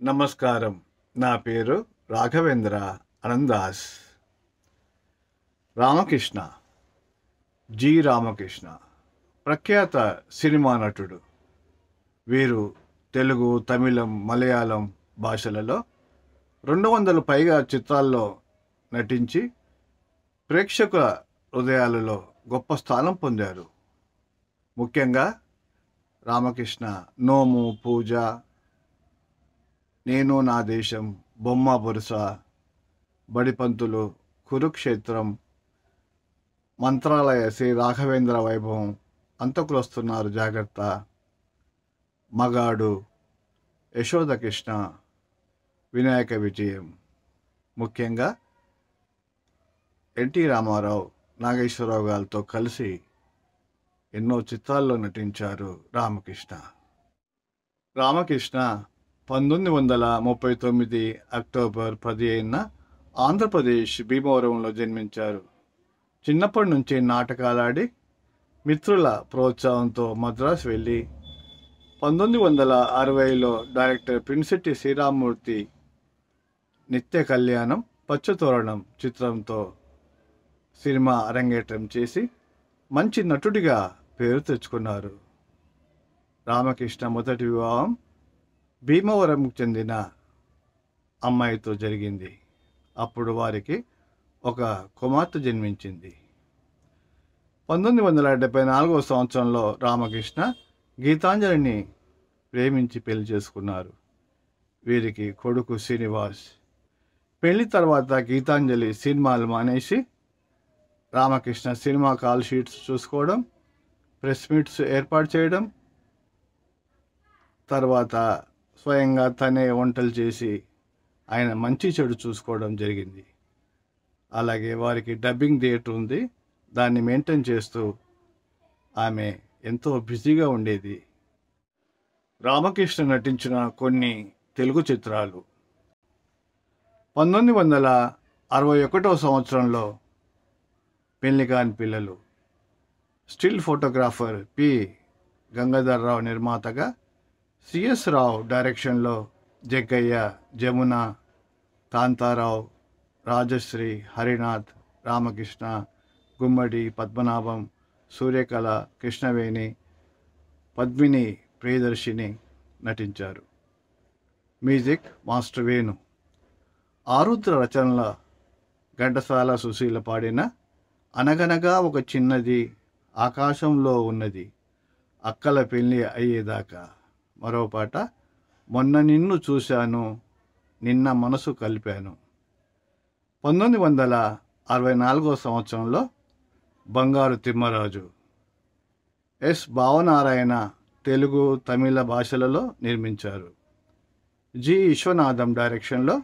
నమస్కారం. నా పేరు రాఘవేంద్ర అనందాస్. రామకృష్ణ, జి. రామకృష్ణ ప్రఖ్యాత సినిమా నటుడు. వీరు తెలుగు, తమిళం, మలయాళం భాషలలో 200 పైగా చిత్రాల్లో నటించి ప్రేక్షకుల హృదయాలలో గొప్ప స్థానం పొందారు. ముఖ్యంగా రామకృష్ణ నోము, పూజ, నేను నా దేశం, బొమ్మ బొరుస, బడిపంతులు, కురుక్షేత్రం, మంత్రాలయ, శ్రీ రాఘవేంద్ర వైభవం, అంతకులొస్తున్నారు జాగ్రత్త, మగాడు, యశోద కృష్ణ, వినాయక విజయం. ముఖ్యంగా ఎన్టీ రామారావు, నాగేశ్వరరావు గారితో కలిసి ఎన్నో చిత్రాల్లో నటించారు రామకృష్ణ. రామకృష్ణ 1939 అక్టోబర్ 15న ఆంధ్రప్రదేశ్ భీమవరంలో జన్మించారు. చిన్నప్పటి నుంచి నాటకాలాడి మిత్రుల ప్రోత్సాహంతో మద్రాసు వెళ్ళి 1960లో డైరెక్టర్ పినిశెట్టి శ్రీరామమూర్తి నిత్య కళ్యాణం, పచ్చతోరణం చిత్రంతో సినిమా అరంగేట్రం చేసి మంచి నటుడిగా పేరు తెచ్చుకున్నారు. రామకృష్ణ మొదటి వివాహం భీమవరంకు చెందిన అమ్మాయితో జరిగింది. అప్పుడు వారికి ఒక కుమార్తె జన్మించింది. 1974వ సంవత్సరంలో రామకృష్ణ గీతాంజలిని ప్రేమించి పెళ్లి చేసుకున్నారు. వీరికి కొడుకు శ్రీనివాస్. పెళ్లి తర్వాత గీతాంజలి సినిమాలు మానేసి రామకృష్ణ సినిమా కాల్ షీట్స్ చూసుకోవడం, ప్రెస్ మీట్స్ ఏర్పాటు చేయడం, తర్వాత స్వయంగా తనే వంటలు చేసి ఆయన మంచి చెడు చూసుకోవడం జరిగింది. అలాగే వారికి డబ్బింగ్ థియేటర్ ఉంది, దాన్ని మెయింటైన్ చేస్తూ ఆమె ఎంతో బిజీగా ఉండేది. రామకృష్ణ నటించిన కొన్ని తెలుగు చిత్రాలు. 1961వ సంవత్సరంలో పెళ్లికాని పిల్లలు, స్టిల్ ఫోటోగ్రాఫర్ పి. గంగాధర్రావు నిర్మాతగా, సిఎస్ రావు డైరెక్షన్లో జగ్గయ్య, జమున, కాంతారావు, రాజశ్రీ, హరినాథ్, రామకృష్ణ, గుమ్మడి, పద్మనాభం, సూర్యకళ, కృష్ణవేణి, పద్మిని, ప్రియదర్శిని నటించారు. Music master Venu. ఆరుద్ర రచనల ఘంటసాల, సుశీల పాడిన అనగనగా ఒక చిన్నది, ఆకాశంలో ఉన్నది, అక్కల పెళ్ళి అయ్యేదాకా. మరో పాట మొన్న నిన్ను చూశాను, నిన్న మనసు కలిపాను. 1964వ సంవత్సరంలో బంగారు తిమ్మరాజు. ఎస్. భావనారాయణ తెలుగు, తమిళ భాషలలో నిర్మించారు. జి. విశ్వనాథం డైరెక్షన్లో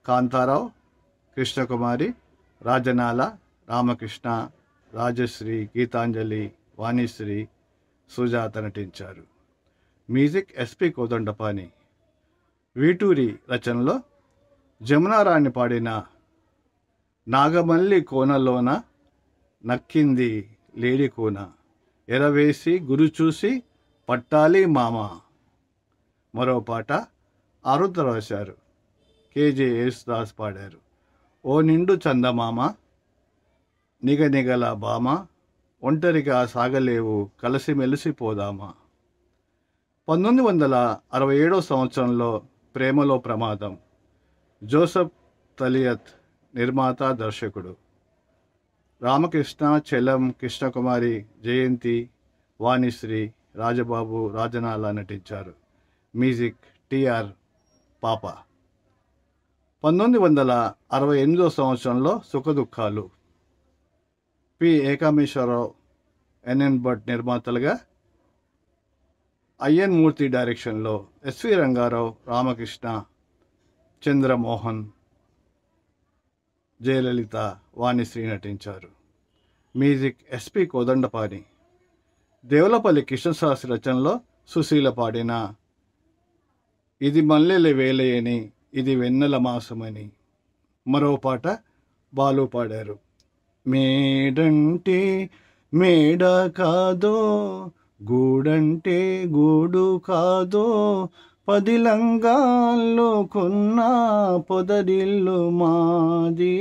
కాంతారావు, కృష్ణకుమారి, రాజనాల, రామకృష్ణ, రాజశ్రీ, గీతాంజలి, వాణిశ్రీ, సుజాత నటించారు. Music SP Kodandapani. వీటూరి రచనలో జమునారాణి పాడిన నాగమల్లి కోనలోన నక్కింది లేడి కోన, ఎరవేసి గురు చూసి పట్టాలి మామ. మరో పాట ఆరుద్ర రాశారు, కెజే యేసుదాస్ పాడారు. ఓ నిండు చందమామ, నిగనిగల బామ, ఒంటరిగా సాగలేవు కలిసిమెలిసిపోదామా. 1967వ సంవత్సరంలో ప్రేమలో ప్రమాదం. జోసెఫ్ తలియత్ నిర్మాత, దర్శకుడు. రామకృష్ణ, చలం, కృష్ణకుమారి, జయంతి, వాణిశ్రీ, రాజబాబు, రాజనాల నటించారు. Music TR Pappa. 1968వ సంవత్సరంలో సుఖదుఖాలు. పి. ఏకామేశ్వరరావు, ఎన్ఎన్ భట్ నిర్మాతలుగా, ఐఎన్ మూర్తి డైరెక్షన్లో ఎస్వి రంగారావు, రామకృష్ణ, చంద్రమోహన్, జయలలిత, వాణిశ్రీ నటించారు. Music SP Kodandapani. దేవులపల్లి కృష్ణశాస్త్రి రచనలో సుశీల పాడిన ఇది మల్లెల వేలయని, ఇది వెన్నెల మాసమని. మరో పాట బాలు పాడారు. మేడంటే మేడ కాదో, గూడంటే గూడు కాదో, పదిలంగాల్లో కొన్న పొదరిల్లు మాది,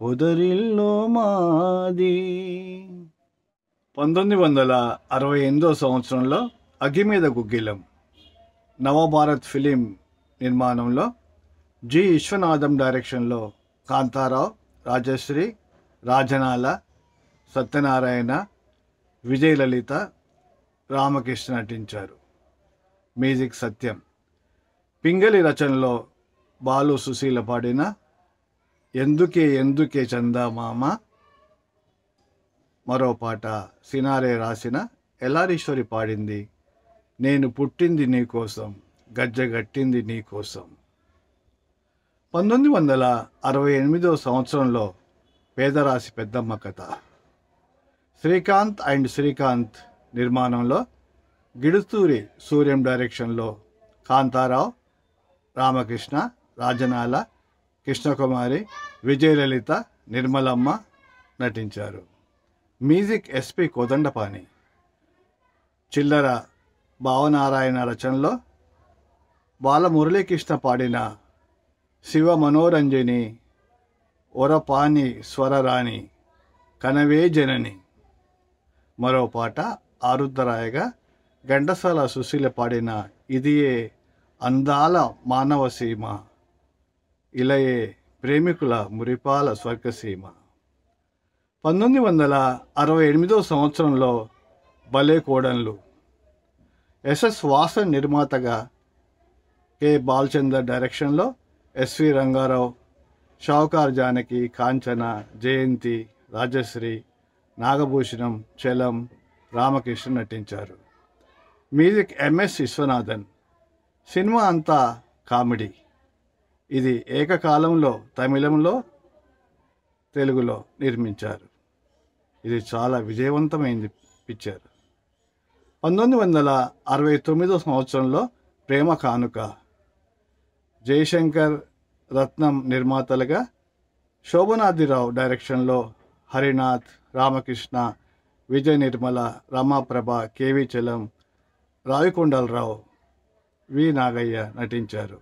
పొదరిల్లు మాది. 1968 సంవత్సరంలో అగ్గిమీద గుగ్గిలం నవభారత్ ఫిలిం నిర్మాణంలో జి విశ్వనాథం డైరెక్షన్లో కాంతారావు, రాజశ్రీ, రాజనాల, సత్యనారాయణ, విజయలలిత, రామకృష్ణ నటించారు. మ్యూజిక్ సత్యం. పింగళి రచనలో బాలు సుశీల పాడిన ఎందుకే ఎందుకే చందమామ, మరో పాట సినారే రాసిన ఎల్లారీశ్వరి పాడింది నేను పుట్టింది నీకోసం, గజ్జగట్టింది నీకోసం. 1968 సంవత్సరంలో పేదరాశి పెద్దమ్మ కథ శ్రీకాంత్ అండ్ శ్రీకాంత్ నిర్మాణంలో గిడుతూరి సూర్యం డైరెక్షన్లో కాంతారావు, రామకృష్ణ, రాజనాల, కృష్ణకుమారి, విజయలలిత, నిర్మలమ్మ నటించారు. Music SP Kodandapani. చిల్లర భావనారాయణ రచనలో బాలమురళీకృష్ణ పాడిన శివ మనోరంజని ఒరపాని స్వరరాణి కనవే జనని, మరో పాట ఆరుద్రరాయగా ఘంటసాల సుశీల పాడిన ఇదియే అందాల మానవ సీమ, ఇలయే ప్రేమికుల మురిపాల స్వర్గసీమ. 1968 సంవత్సరంలో భలే కోడన్లు ఎస్ఎస్ వాసన్ నిర్మాతగా కె బాలచందర్ డైరెక్షన్లో ఎస్వి రంగారావు, షావుకార్ జానకి, కాంచన, జయంతి, రాజశ్రీ, నాగభూషణం, చలం, రామకృష్ణ నటించారు. Music MS Viswanathan. సినిమా అంతా కామెడీ. ఇది ఏకకాలంలో తమిళంలో, తెలుగులో నిర్మించారు. ఇది చాలా విజయవంతమైంది పిక్చర్. 1969 సంవత్సరంలో ప్రేమ కానుక జయశంకర్, రత్నం నిర్మాతలుగా శోభనాద్రిరావు డైరెక్షన్లో హరినాథ్, రామకృష్ణ, విజయ నిర్మల, రమాప్రభ, కేవి చలం, రావికొండలరావు, వి నాగయ్య నటించారు.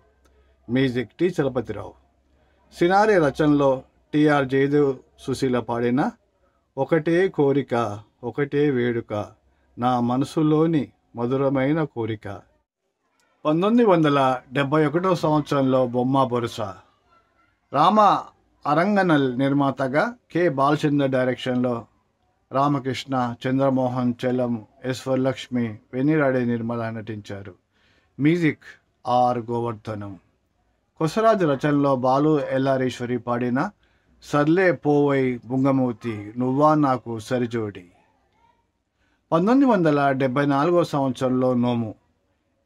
Music T Chalapathirao. సినారే రచనలో టిఆర్ జయదేవ్, సుశీల పాడిన ఒకటే కోరిక ఒకటే వేడుక నా మనసులోని మధురమైన కోరిక. 1971 సంవత్సరంలో బొమ్మ బొరుస రామ అరంగనల్ నిర్మాతగా కె బాలచందర్ డైరెక్షన్లో రామకృష్ణ, చంద్రమోహన్, చలం, ఎస్ వరలక్ష్మి, వెనిరాడే నిర్మల నటించారు. Music or Govardhanam. కొసరాజు రచనలో బాలు ఎల్లారీశ్వరి పాడిన సర్లే పోవై బుంగమూతి నువ్వా నాకు సరిజోడి. 1974 సంవత్సరంలో నోము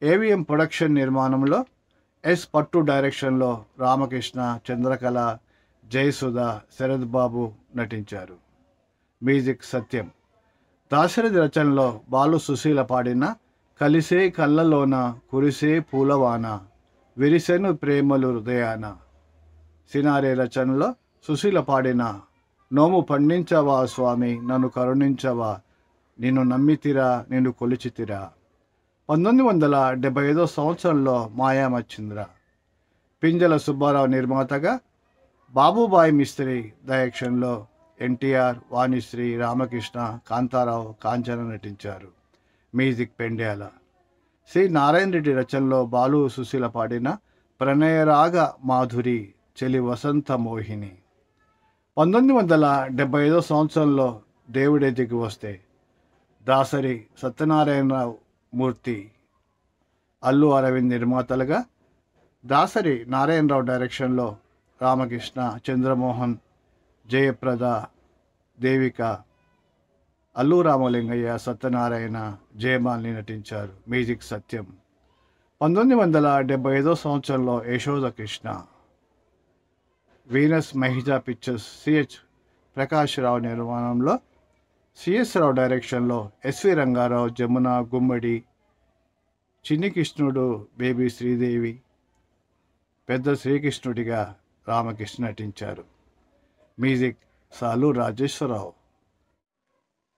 ఏవిఎం ప్రొడక్షన్ నిర్మాణంలో ఎస్ పట్టు డైరెక్షన్లో రామకృష్ణ, చంద్రకళ, జయసుధ, శరద్ బాబు నటించారు. మ్యూజిక్ సత్యం. దాశరథి రచనలో బాలు సుశీల పాడిన కలిసే కళ్ళలోన కురిసే పూలవాన విరిసెను ప్రేమలు హృదయాన. సినారే రచనలో సుశీల పాడిన నోము పండించవా స్వామి నన్ను కరుణించవా నిన్ను నమ్మితిరా నిన్ను కొలిచితిరా. 1975 సంవత్సరంలో మాయామచ్చింద్ర పింజల సుబ్బారావు నిర్మాతగా బాబుబాయ్ మిస్త్రీ డైరెక్షన్లో ఎన్టీఆర్, వాణిశ్రీ, రామకృష్ణ, కాంతారావు, కాంచన నటించారు. మ్యూజిక్ పెండ్యాల. సి నారాయణ రెడ్డి రచనలో బాలు సుశీల పాడిన ప్రణయరాగ మాధురి చెలి వసంత మోహిని. 1975 సంవత్సరంలో దేవుడే దిగి వస్తే దాసరి సత్యనారాయణరావు మూర్తి, అల్లు అరవింద్ నిర్మాతలుగా దాసరి నారాయణరావు డైరెక్షన్లో రామకృష్ణ, చంద్రమోహన్, జయప్రద, దేవిక, అల్లు రామలింగయ్య, సత్యనారాయణ, జయమాలిని నటించారు. మ్యూజిక్ సత్యం. 1975 సంవత్సరంలో Yashoda Krishna Venus మహిజా pictures CH Prakash రావు నిర్మాణంలో సిఎస్ రావు డైరెక్షన్లో ఎస్వి రంగారావు, జమున, గుమ్మడి, చిన్ని కృష్ణుడు, బేబీ శ్రీదేవి, పెద్ద శ్రీకృష్ణుడిగా రామకృష్ణ నటించారు. మ్యూజిక్ సాలు రాజేశ్వరరావు.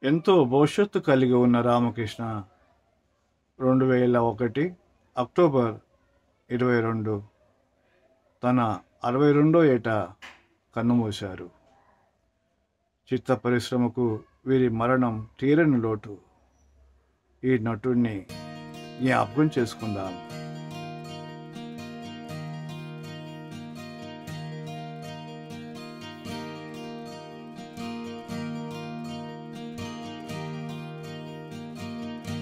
ఎంతో భవిష్యత్తు కలిగి ఉన్న రామకృష్ణ 2001 అక్టోబర్ 22 తన 62వ ఏట కన్నుమూశారు. చిత్ర పరిశ్రమకు వీరి మరణం తీరని లోటు. ఈ నటుడిని జ్ఞాపకం చేసుకుందాం.